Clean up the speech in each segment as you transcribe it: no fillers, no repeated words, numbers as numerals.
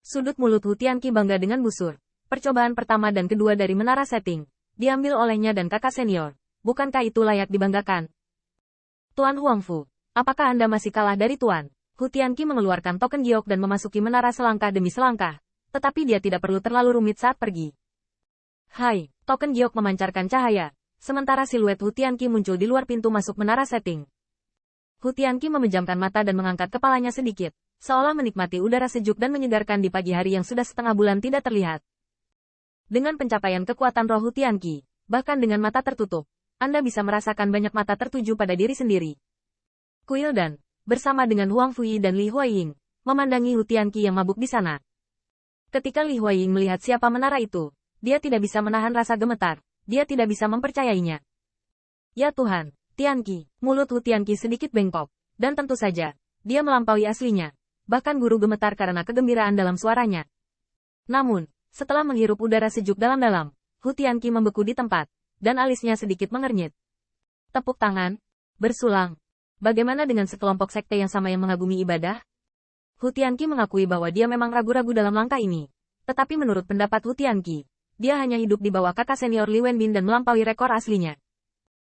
Sudut mulut Hu Tianqi bangga dengan busur. Percobaan pertama dan kedua dari menara setting diambil olehnya dan kakak senior. Bukankah itu layak dibanggakan? Tuan Huangfu, apakah Anda masih kalah dari Tuan? Hu Tianqi mengeluarkan token giok dan memasuki menara selangkah demi selangkah. Tetapi dia tidak perlu terlalu rumit saat pergi. Hai, token giok memancarkan cahaya. Sementara siluet Hu Tianqi muncul di luar pintu masuk menara setting. Hu Tianqi memejamkan mata dan mengangkat kepalanya sedikit, seolah menikmati udara sejuk dan menyegarkan di pagi hari yang sudah setengah bulan tidak terlihat. Dengan pencapaian kekuatan roh Hu Tianqi, bahkan dengan mata tertutup, Anda bisa merasakan banyak mata tertuju pada diri sendiri. Kuil dan, bersama dengan Huang Fuyi dan Li Huaying, memandangi Hu Tianqi yang mabuk di sana. Ketika Li Huaying melihat siapa menara itu, dia tidak bisa menahan rasa gemetar, dia tidak bisa mempercayainya. Ya Tuhan, Tianqi, mulut Hu Tianqi sedikit bengkok, dan tentu saja, dia melampaui aslinya. Bahkan guru gemetar karena kegembiraan dalam suaranya. Namun, setelah menghirup udara sejuk dalam-dalam, Hu Tianqi membeku di tempat, dan alisnya sedikit mengernyit. Tepuk tangan, bersulang. Bagaimana dengan sekelompok sekte yang sama yang mengagumi ibadah? Hu Tianqi mengakui bahwa dia memang ragu-ragu dalam langkah ini. Tetapi menurut pendapat Hu Tianqi, dia hanya hidup di bawah kakak senior Li Wenbin dan melampaui rekor aslinya.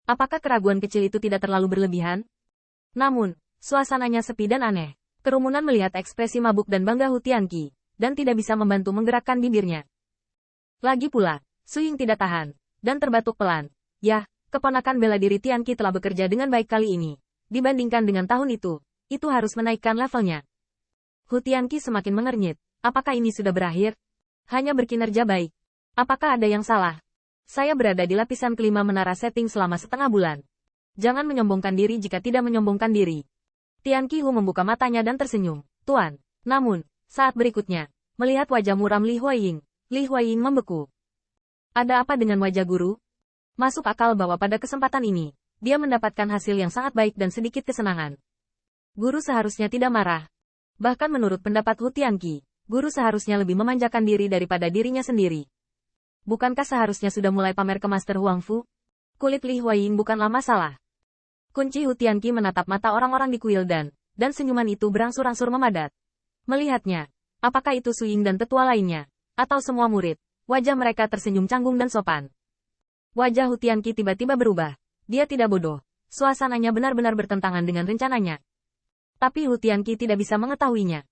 Apakah keraguan kecil itu tidak terlalu berlebihan? Namun, suasananya sepi dan aneh. Kerumunan melihat ekspresi mabuk dan bangga Hu Tianqi, dan tidak bisa membantu menggerakkan bibirnya. Lagi pula, Su Ying tidak tahan, dan terbatuk pelan. Yah, keponakan bela diri Tianqi telah bekerja dengan baik kali ini. Dibandingkan dengan tahun itu harus menaikkan levelnya. Hu Tianqi semakin mengernyit. Apakah ini sudah berakhir? Hanya berkinerja baik. Apakah ada yang salah? Saya berada di lapisan kelima menara setting selama setengah bulan. Jangan menyombongkan diri jika tidak menyombongkan diri. Tianqi Hu membuka matanya dan tersenyum. Tuan. Namun, saat berikutnya, melihat wajah muram Li Huaying membeku. Ada apa dengan wajah guru? Masuk akal bahwa pada kesempatan ini, dia mendapatkan hasil yang sangat baik dan sedikit kesenangan. Guru seharusnya tidak marah. Bahkan menurut pendapat Hu Tianqi, guru seharusnya lebih memanjakan diri daripada dirinya sendiri. Bukankah seharusnya sudah mulai pamer ke Master Huangfu? Kulit Li Huaying bukanlah masalah. Kunci Hu Tianqi menatap mata orang-orang di kuil dan senyuman itu berangsur-angsur memadat. Melihatnya, apakah itu Su Ying dan tetua lainnya, atau semua murid, wajah mereka tersenyum canggung dan sopan. Wajah Hu Tianqi tiba-tiba berubah. Dia tidak bodoh. Suasananya benar-benar bertentangan dengan rencananya. Tapi Hu Tianqi tidak bisa mengetahuinya.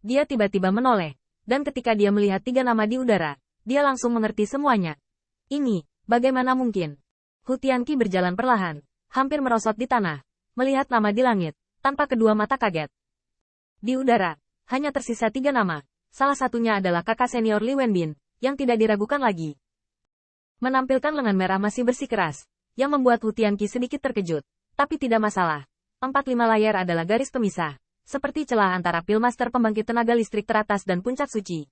Dia tiba-tiba menoleh, dan ketika dia melihat 3 nama di udara, dia langsung mengerti semuanya. Ini, bagaimana mungkin? Hu Tianqi berjalan perlahan, hampir merosot di tanah, melihat nama di langit, tanpa kedua mata kaget. Di udara, hanya tersisa 3 nama, salah satunya adalah kakak senior Li Wenbin, yang tidak diragukan lagi. Menampilkan lengan merah masih bersikeras, yang membuat Hu Tianqi sedikit terkejut, tapi tidak masalah. 4-5 layar adalah garis pemisah, seperti celah antara pilmaster pembangkit tenaga listrik teratas dan puncak suci.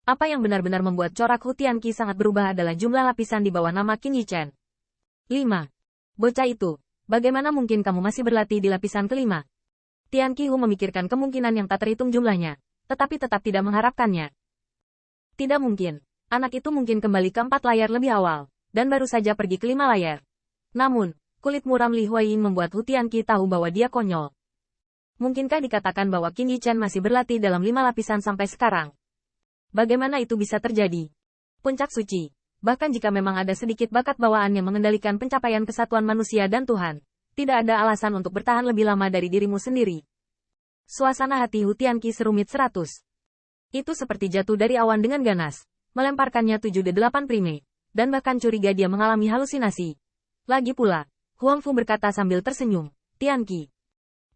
Apa yang benar-benar membuat corak Hu Tianqi sangat berubah adalah jumlah lapisan di bawah nama Qin Yichen. 5. Bocah itu, bagaimana mungkin kamu masih berlatih di lapisan kelima? Tianqi Hu memikirkan kemungkinan yang tak terhitung jumlahnya, tetapi tetap tidak mengharapkannya. Tidak mungkin, anak itu mungkin kembali ke 4 layar lebih awal, dan baru saja pergi ke 5 layar. Namun, kulit muram Li Huaying membuat Hu Tianqi tahu bahwa dia konyol. Mungkinkah dikatakan bahwa Qin Yichen masih berlatih dalam 5 lapisan sampai sekarang? Bagaimana itu bisa terjadi? Puncak suci. Bahkan jika memang ada sedikit bakat bawaan yang mengendalikan pencapaian kesatuan manusia dan Tuhan, tidak ada alasan untuk bertahan lebih lama dari dirimu sendiri. Suasana hati Hu Tianqi serumit 100. Itu seperti jatuh dari awan dengan ganas, melemparkannya 7-8 prime, dan bahkan curiga dia mengalami halusinasi. Lagi pula, Huangfu berkata sambil tersenyum, Tianqi,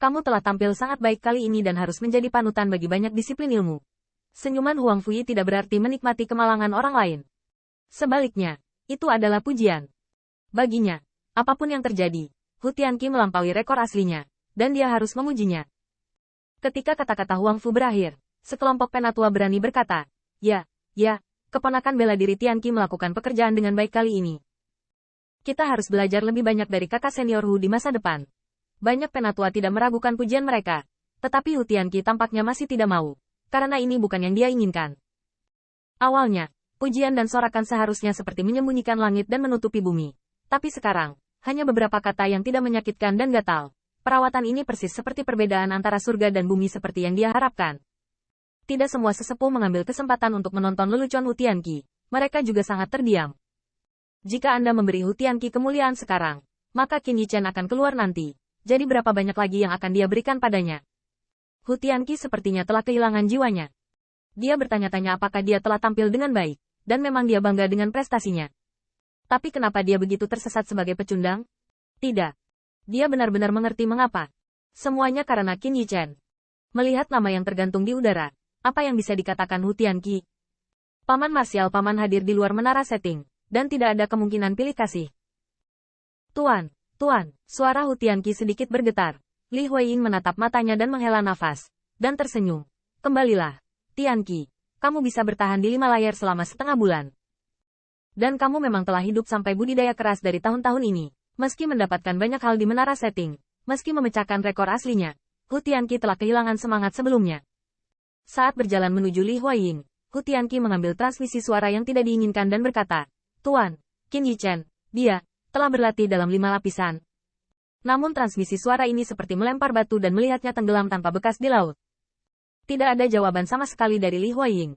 kamu telah tampil sangat baik kali ini dan harus menjadi panutan bagi banyak disiplin ilmu. Senyuman Huangfu tidak berarti menikmati kemalangan orang lain. Sebaliknya, itu adalah pujian. Baginya, apapun yang terjadi, Hu Tianqi melampaui rekor aslinya, dan dia harus memujinya. Ketika kata-kata Huangfu berakhir, sekelompok penatua berani berkata, ya, keponakan bela diri Tianqi melakukan pekerjaan dengan baik kali ini. Kita harus belajar lebih banyak dari kakak senior Hu di masa depan. Banyak penatua tidak meragukan pujian mereka, tetapi Hu Tianqi tampaknya masih tidak mau, karena ini bukan yang dia inginkan. Awalnya, pujian dan sorakan seharusnya seperti menyembunyikan langit dan menutupi bumi. Tapi sekarang, hanya beberapa kata yang tidak menyakitkan dan gatal. Perawatan ini persis seperti perbedaan antara surga dan bumi seperti yang dia harapkan. Tidak semua sesepuh mengambil kesempatan untuk menonton lelucon Hu Tianqi. Mereka juga sangat terdiam. Jika Anda memberi Hu Tianqi kemuliaan sekarang, maka Qin Yichen akan keluar nanti. Jadi berapa banyak lagi yang akan dia berikan padanya? Hu Tianqi sepertinya telah kehilangan jiwanya. Dia bertanya-tanya apakah dia telah tampil dengan baik, dan memang dia bangga dengan prestasinya. Tapi kenapa dia begitu tersesat sebagai pecundang? Tidak. Dia benar-benar mengerti mengapa. Semuanya karena Qin Yichen. Melihat nama yang tergantung di udara, apa yang bisa dikatakan Hu Tianqi? Paman Marsial Paman hadir di luar menara setting, dan tidak ada kemungkinan pilih kasih. Tuan, suara Hu Tianqi sedikit bergetar. Li Huiying menatap matanya dan menghela nafas, dan tersenyum. Kembalilah, Tianqi. Kamu bisa bertahan di 5 layar selama setengah bulan. Dan kamu memang telah hidup sampai budidaya keras dari tahun-tahun ini. Meski mendapatkan banyak hal di menara setting, meski memecahkan rekor aslinya, Hu Tianqi telah kehilangan semangat sebelumnya. Saat berjalan menuju Li Huiying, Hu Tianqi mengambil transmisi suara yang tidak diinginkan dan berkata, Tuan, Qin Yichen, dia telah berlatih dalam 5 lapisan. Namun transmisi suara ini seperti melempar batu dan melihatnya tenggelam tanpa bekas di laut. Tidak ada jawaban sama sekali dari Li Huiying.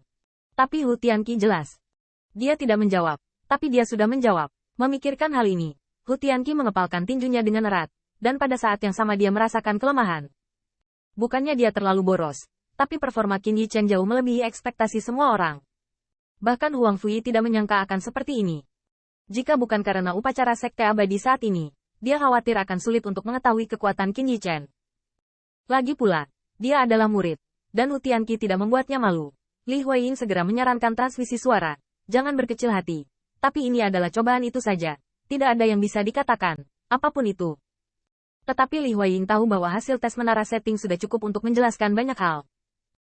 Tapi Hu Tianqi jelas. Dia tidak menjawab. Tapi dia sudah menjawab. Memikirkan hal ini, Hu Tianqi mengepalkan tinjunya dengan erat, dan pada saat yang sama dia merasakan kelemahan. Bukannya dia terlalu boros, tapi performa Qin Yichen jauh melebihi ekspektasi semua orang. Bahkan Huang Fui tidak menyangka akan seperti ini. Jika bukan karena upacara sekte abadi saat ini, dia khawatir akan sulit untuk mengetahui kekuatan Qin Yichen. Lagi pula, dia adalah murid, dan Hu Tianqi tidak membuatnya malu. Li Huiying segera menyarankan transmisi suara. Jangan berkecil hati. Tapi ini adalah cobaan itu saja. Tidak ada yang bisa dikatakan. Apapun itu. Tetapi Li Huiying tahu bahwa hasil tes menara setting sudah cukup untuk menjelaskan banyak hal.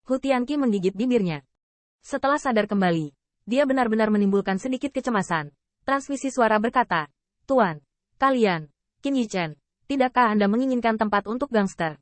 Hu Tianqi menggigit bibirnya. Setelah sadar kembali, dia benar-benar menimbulkan sedikit kecemasan. Transmisi suara berkata, Tuan, kalian, Qin Yichen, tidakkah Anda menginginkan tempat untuk gangster?